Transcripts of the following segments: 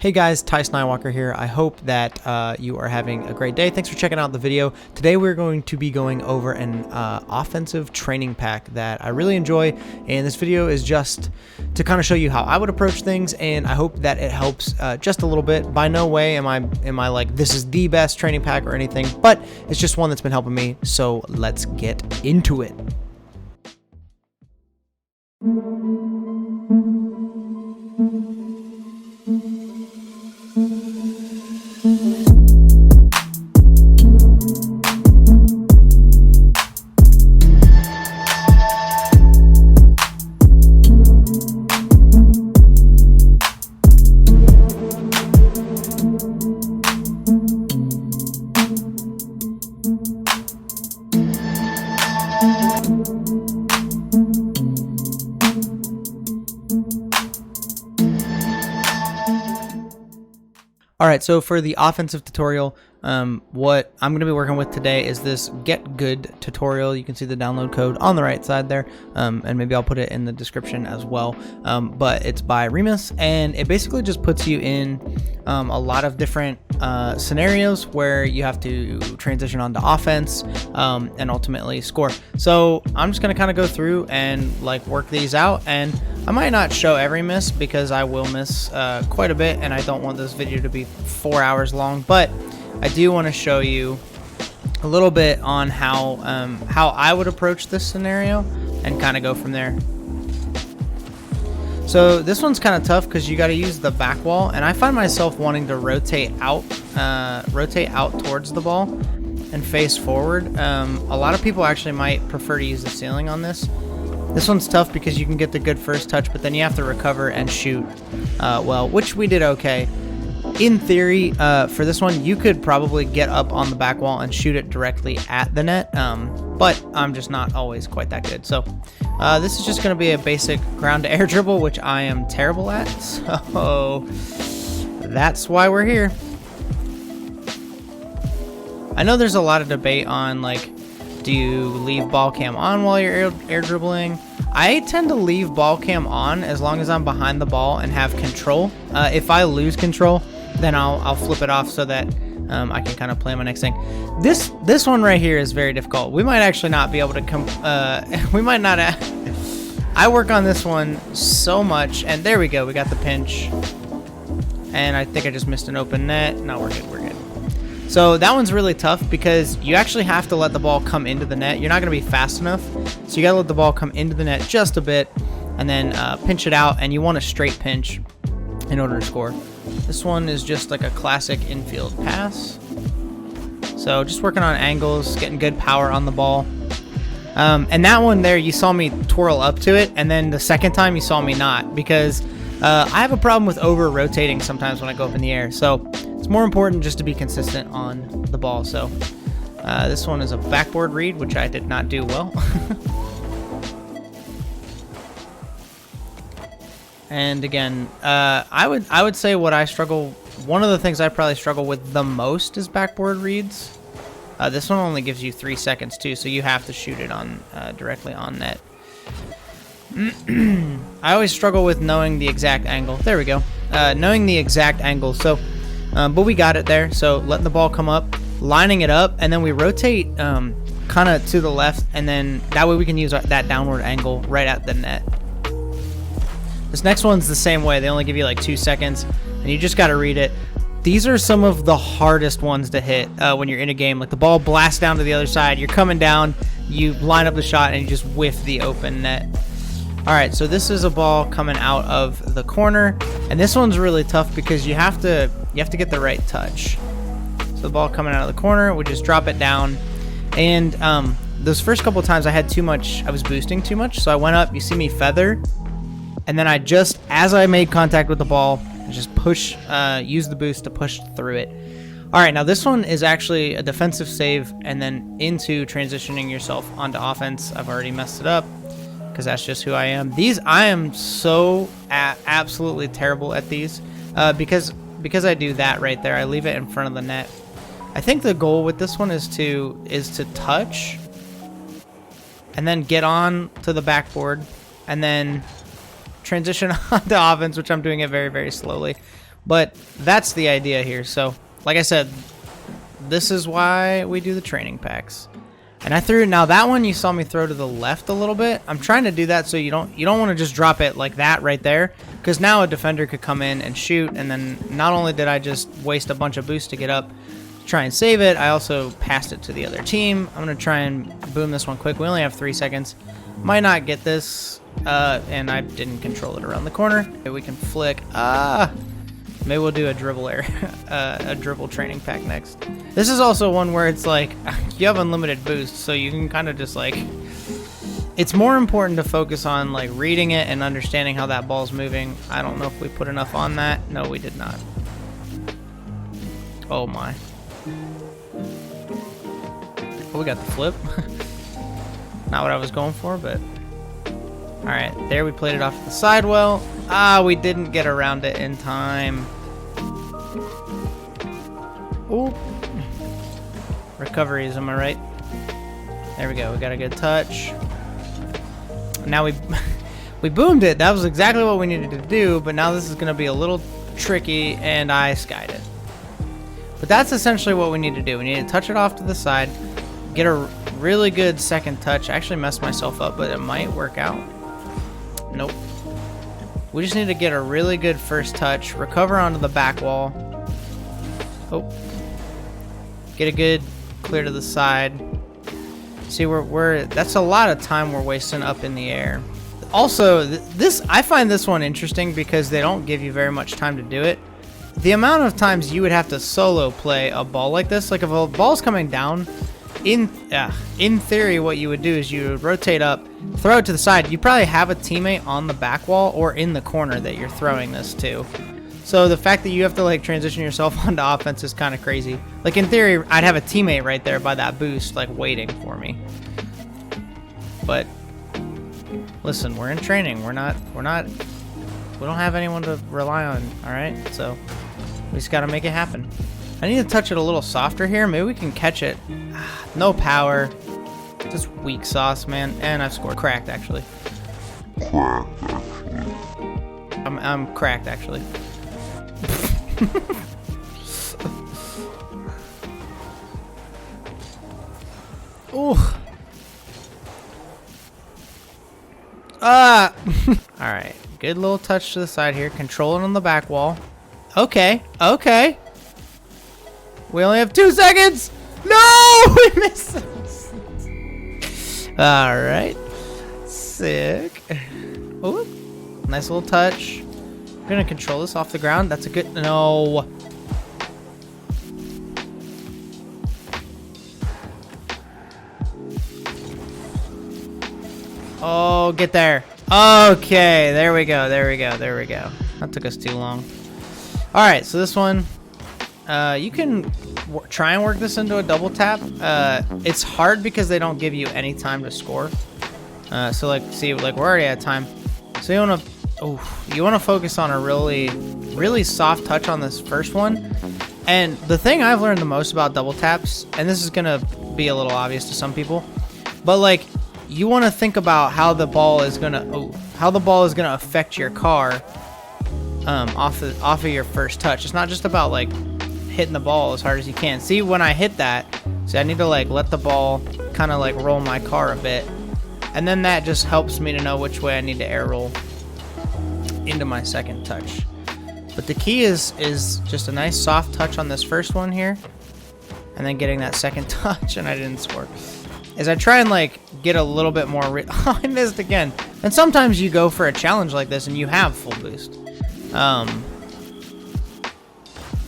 Hey guys, Tyson Nywalker here. I hope that you are having a great day. Thanks for checking out the video. Today we're going to be going over an offensive training pack that I really enjoy, and this video is just to kind of show you how I would approach things, and I hope that it helps just a little bit. By no way am I like this is the best training pack or anything, but it's just one that's been helping me, so let's get into it. Alright, so for the offensive tutorial, what I'm going to be working with today is this Get Good tutorial. You can see the download code on the right side there, and maybe I'll put it in the description as well. But it's by Remus, and it basically just puts you in a lot of different scenarios where you have to transition onto offense and ultimately score. So I'm just going to kind of go through and like work these out, and I might not show every miss because I will miss quite a bit, and I don't want this video to be 4 hours long, but I do want to show you a little bit on how I would approach this scenario and kind of go from there. So this one's kind of tough because you got to use the back wall, and I find myself wanting to rotate out towards the ball and face forward. A lot of people actually might prefer to use the ceiling on this. This one's tough because you can get the good first touch, but then you have to recover and shoot well, which we did okay. In theory, for this one, you could probably get up on the back wall and shoot it directly at the net, but I'm just not always quite that good. So this is just going to be a basic ground to air dribble, which I am terrible at, so that's why we're here. I know there's a lot of debate on, like, do you leave ball cam on while you're air dribbling? I tend to leave ball cam on as long as I'm behind the ball and have control. If I lose control, then I'll flip it off so that I can kind of play my next thing. This one right here is very difficult. We might actually not be able to we might not. I work on this one so much, and there we go. We got the pinch, and I think I just missed an open net. No, we're good. We're good. So that one's really tough because you actually have to let the ball come into the net. You're not going to be fast enough, so you got to let the ball come into the net just a bit, and then pinch it out. And you want a straight pinch in order to score. This one is just like a classic infield pass. So just working on angles, getting good power on the ball. And that one there, you saw me twirl up to it, and then the second time you saw me not, because I have a problem with over rotating sometimes when I go up in the air. So it's more important just to be consistent on the ball. So this one is a backboard read, which I did not do well. And again, I would say one of the things I probably struggle with the most is backboard reads. This one only gives you 3 seconds too, so you have to shoot it on directly on net. I always struggle with knowing the exact angle. There we go. Knowing the exact angle. So, but we got it there. So letting the ball come up, lining it up, and then we rotate kind of to the left, and then that way we can use that downward angle right at the net. This next one's the same way. They only give you like 2 seconds, and you just got to read it. These are some of the hardest ones to hit when you're in a game. Like the ball blasts down to the other side, you're coming down, you line up the shot, and you just whiff the open net. All right, so this is a ball coming out of the corner, and this one's really tough because you have to get the right touch. So the ball coming out of the corner, we just drop it down, and those first couple times I was boosting too much, so I went up. You see me feather. And then as I made contact with the ball, I just use the boost to push through it. All right, now this one is actually a defensive save and then into transitioning yourself onto offense. I've already messed it up because that's just who I am. I am so absolutely terrible at these because I do that right there. I leave it in front of the net. I think the goal with this one is to touch and then get on to the backboard and then transition onto offense, which I'm doing it very, very slowly. But that's the idea here. So, like I said, this is why we do the training packs. And I threw, now that one you saw me throw to the left a little bit. I'm trying to do that so you don't want to just drop it like that right there, because now a defender could come in and shoot, and then not only did I just waste a bunch of boost to get up, try and save it, I also passed it to the other team. I'm going to try and boom this one quick. We only have 3 seconds. Might not get this, and I didn't control it around the corner. Maybe we can flick. Maybe we'll do a dribble a dribble training pack next. This is also one where it's like you have unlimited boost, so you can kind of just like, it's more important to focus on like reading it and understanding how that ball's moving. I don't know if we put enough on that. No, we did not. Oh my. Oh, we got the flip. Not what I was going for, but all right, there we played it off to the side well. We didn't get around it in time. Ooh. Recoveries, am I right? There we go, we got a good touch. Now we boomed it. That was exactly what we needed to do, but now this is gonna be a little tricky, and I skied it. But that's essentially what we need to do. We need to touch it off to the side, get a really good second touch. I actually messed myself up, but it might work out. Nope. We just need to get a really good first touch, recover onto the back wall. Oh. Get a good clear to the side. See, that's a lot of time we're wasting up in the air. Also, I find this one interesting because they don't give you very much time to do it. The amount of times you would have to solo play a ball like this, like if a ball's coming down, in theory, what you would do is you would rotate up, throw it to the side. You probably have a teammate on the back wall or in the corner that you're throwing this to. So the fact that you have to like transition yourself onto offense is kind of crazy. Like in theory, I'd have a teammate right there by that boost, like waiting for me. But listen, we're in training. We don't have anyone to rely on. All right, so we just got to make it happen. I need to touch it a little softer here. Maybe we can catch it. No power. Just weak sauce, man. And I've scored. Cracked, actually. I'm cracked, actually. Ooh. Alright. Good little touch to the side here. Controlling on the back wall. Okay. Okay. We only have 2 seconds. No! We missed it. Alright. Sick. Ooh. Nice little touch. We're going to control this off the ground. That's a good... No. Oh, get there. Okay. There we go. There we go. There we go. That took us too long. Alright, so this one... you can try and work this into a double tap. It's hard because they don't give you any time to score. So like, see, like we're already at time. So you want to focus on a really soft touch on this first one. And the thing I've learned the most about double taps, and this is gonna be a little obvious to some people, but like you want to think about how the ball is gonna affect your car off of your first touch. It's not just about like hitting the ball as hard as you can. See, when I hit that, see, I need to like let the ball kind of like roll my car a bit, and then that just helps me to know which way I need to air roll into my second touch. But the key is just a nice soft touch on this first one here, and then getting that second touch, and I didn't score. As I try and like get a little bit more oh, I missed again. And sometimes you go for a challenge like this and you have full boost.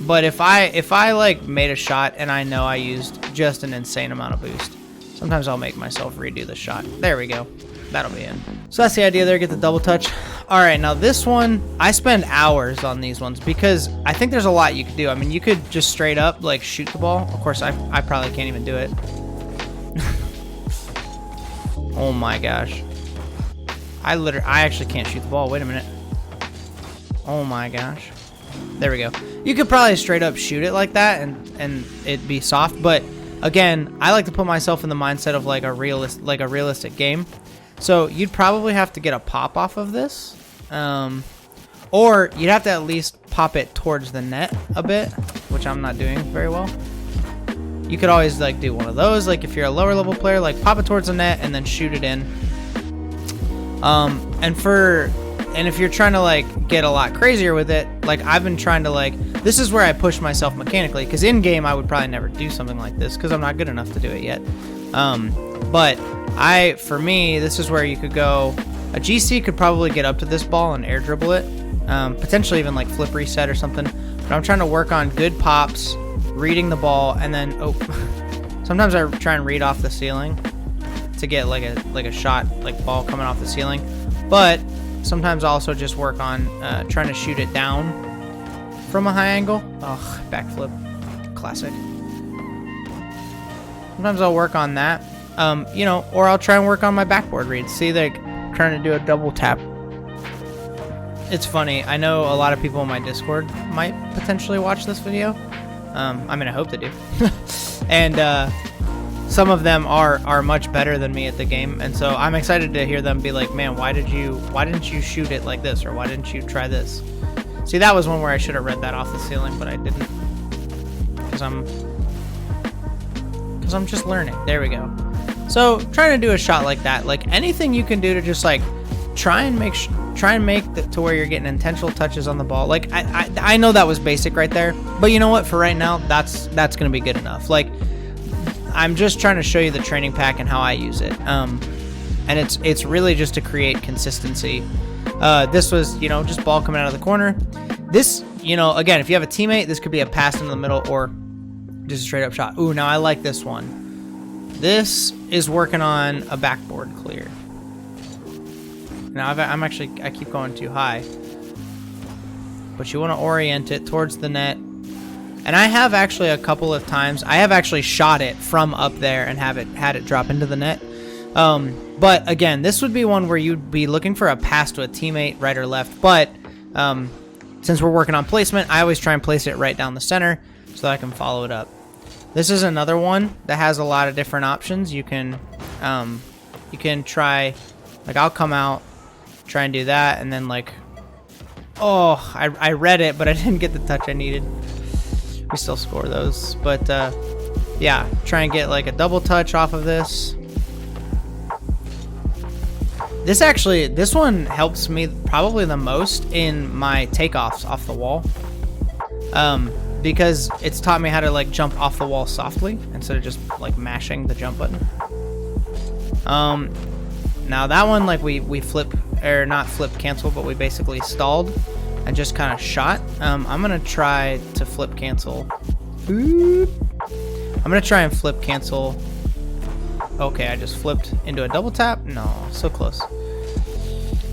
But if I like made a shot and I know I used just an insane amount of boost, sometimes I'll make myself redo the shot. There we go. That'll be in. So that's the idea there, get the double touch. All right, now this one, I spend hours on these ones because I think there's a lot you could do. I mean, you could just straight up like shoot the ball. Of course, I probably can't even do it. Oh my gosh. I actually can't shoot the ball. Wait a minute. Oh my gosh. There we go. You could probably straight up shoot it like that and it'd be soft, but again, I like to put myself in the mindset of like a realistic game. So you'd probably have to get a pop off of this. Or you'd have to at least pop it towards the net a bit, which I'm not doing very well. You could always like do one of those, like if you're a lower level player, like pop it towards the net and then shoot it in. And if you're trying to like get a lot crazier with it, like I've been trying to like, this is where I push myself mechanically, because in game I would probably never do something like this because I'm not good enough to do it yet. But for me, this is where you could go. A GC could probably get up to this ball and air dribble it, potentially even like flip reset or something. But I'm trying to work on good pops, reading the ball, and then sometimes I try and read off the ceiling to get like a shot, like ball coming off the ceiling. But sometimes I also just work on trying to shoot it down from a high angle. Oh, backflip, classic. Sometimes I'll work on that, or I'll try and work on my backboard read. See, like trying to do a double tap. It's funny. I know a lot of people in my Discord might potentially watch this video. I mean, I hope they do. And some of them are much better than me at the game, and so I'm excited to hear them be like, man, why didn't you shoot it like this, or why didn't you try this? See, that was one where I should have read that off the ceiling, but I didn't, because I'm just learning. There we go. So trying to do a shot like that, like anything you can do to just like try and make it to where you're getting intentional touches on the ball. Like I know that was basic right there, but you know what, for right now that's gonna be good enough. Like I'm just trying to show you the training pack and how I use it, and it's really just to create consistency. This was, just ball coming out of the corner. This, again, if you have a teammate, this could be a pass in the middle or just a straight up shot. Ooh, now I like this one. This is working on a backboard clear. Now I keep going too high, but you want to orient it towards the net. And I have actually a couple of times, I have actually shot it from up there and had it drop into the net. But again, this would be one where you'd be looking for a pass to a teammate, right or left. But since we're working on placement, I always try and place it right down the center so that I can follow it up. This is another one that has a lot of different options. You can try, like I'll come out, try and do that, and then like, oh, I read it, but I didn't get the touch I needed. We still score those, but yeah, try and get like a double touch off of this. This one helps me probably the most in my takeoffs off the wall, because it's taught me how to like jump off the wall softly instead of just like mashing the jump button. Now that one, like we flip, or not flip cancel, but we basically stalled and just kind of shot. I'm gonna try to flip cancel. I'm gonna try and flip cancel. Okay, I just flipped into a double tap. No, so close.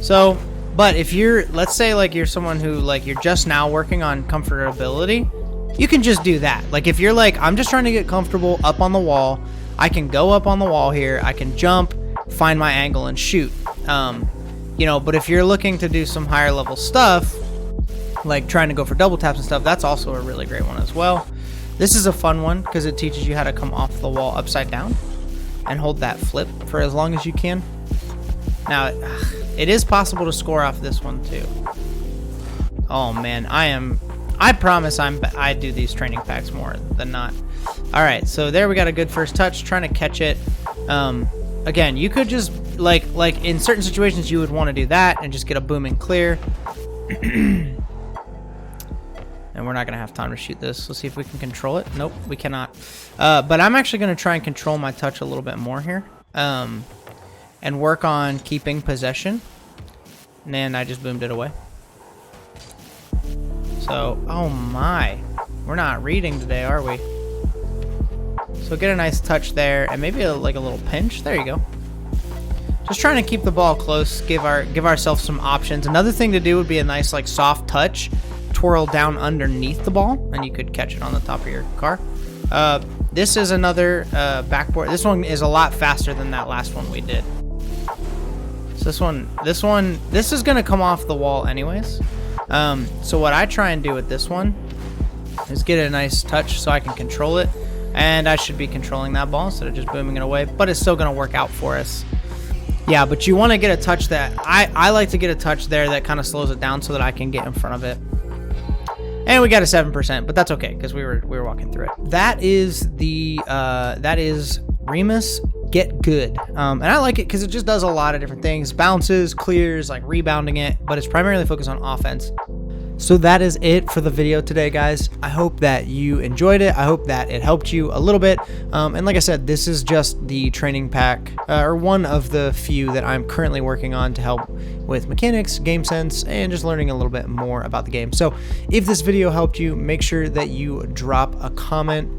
So, but if you're, let's say like you're someone who like you're just now working on comfortability, you can just do that. Like if you're like, I'm just trying to get comfortable up on the wall, I can go up on the wall here, I can jump, find my angle and shoot. But if you're looking to do some higher level stuff, like trying to go for double taps and stuff, that's also a really great one as well. This is a fun one because it teaches you how to come off the wall upside down and hold that flip for as long as you can. Now, it is possible to score off this one too. Oh man, I promise I do these training packs more than not. All right, so there we got a good first touch, trying to catch it. Again, you could just like in certain situations you would want to do that and just get a boom and clear. And we're not gonna have time to shoot this. Let's see if we can control it. Nope, we cannot. But I'm actually gonna try and control my touch a little bit more here, and work on keeping possession. And then I just boomed it away. So, oh my, we're not reading today, are we? So get a nice touch there, and maybe like a little pinch. There you go. Just trying to keep the ball close, give ourselves some options. Another thing to do would be a nice like soft touch, twirl down underneath the ball, and you could catch it on the top of your car. This is another backboard. This one is a lot faster than that last one we did. So this is gonna come off the wall anyways. So what I try and do with this one is get a nice touch so I can control it, and I should be controlling that ball instead of just booming it away, but it's still gonna work out for us. Yeah, but you want to get a touch that I like to get a touch there that kind of slows it down so that I can get in front of it. And we got a 7%, but that's okay because we were walking through it. That is Remus Get Good, and I like it because it just does a lot of different things: bounces, clears, like rebounding it, but it's primarily focused on offense. So that is it for the video today, guys. I hope that you enjoyed it. I hope that it helped you a little bit. And like I said, this is just the training pack, or one of the few that I'm currently working on to help with mechanics, game sense, and just learning a little bit more about the game. So if this video helped you, make sure that you drop a comment.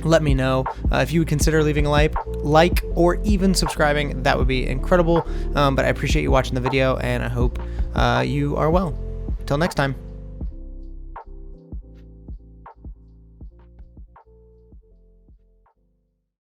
Let me know if you would consider leaving a like or even subscribing. That would be incredible. But I appreciate you watching the video, and I hope you are well. Till next time.